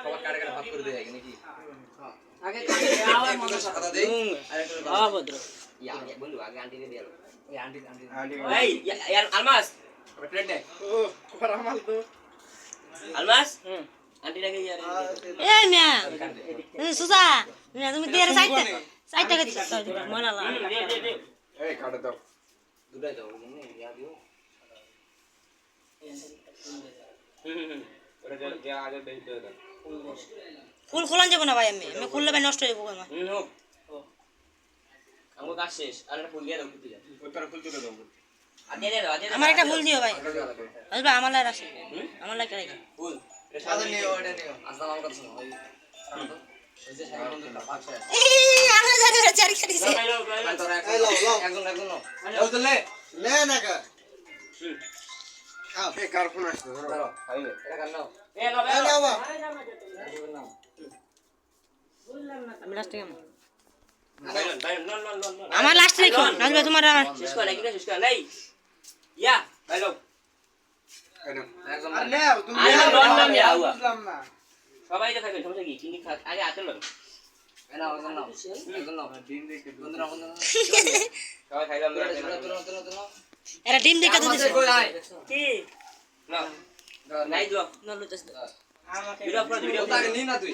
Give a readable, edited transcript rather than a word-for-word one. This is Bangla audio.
সবার কাটে কাটে ভাগ করে দেয় নাকি আগে আবার মনে সাদা দেই আর একটা ভদ্র ইয়া বন্ধু আগে আন্টিকে দিয়ে দাও এই আন্টি এই ইয়ার আলমাস প্লেট নে ও করা মাল তো আলমাস আন্টিটাকে ইয়ার এ মিয়া সুসা মিয়া তুমি দেরে সাইডটা সাইডটা কে দিছ মনা লা এই কাটে দাও দুটাই দাও নে ইয়া দিও ওটা যে আগে দেই তো দাও ফুল খোলান যাব না ভাই আমি খুললে ভাই নষ্ট হয়ে যাবো আমার আমগো কাজ শেষ আর একটা ফুল দিয়ে দাও কুতি যা ওটার ফুল তুলে দাও আর দিয়ে দাও আমার একটা ফুল দিও ভাই আসবা আমার লাই রাখো আমার লাই রাখো ফুল সাদা নিও ওটা নিও আসসালামু আলাইকুম শোনো ওই এই যে সাইড বন্ধুটা পাশে আছে এই আমার জায়গা চারি খালি সে তোরা একজন নাও তো লে নে না কা খাও এই কার ফোন আসছে ধরো ধরো খাইবে এটা কার নাও এ নাও এই নাও বা নাও আমি লাস্টে কেমন নন আমার লাস্টে রেখো নাজবা তোমার শেষ করে কিনা শেষ করে নাই ইয়া ভাইলো কেন একজন আর নাও তুমি আরে নন নন ইয়া বুঝলাম না সবাই তো খাবেন সমস্যা কি চিনি খা আগে হাতে লন নাও একজন নাও দিন দেখে বন্ধুরা সবাই খাইলাম তোরা এরা ডিম দেখা তো দিছে কই নাই কি না নাই দিও নলু চাস ভিডিও পুরো ভিডিও ওটাকে নি না তুই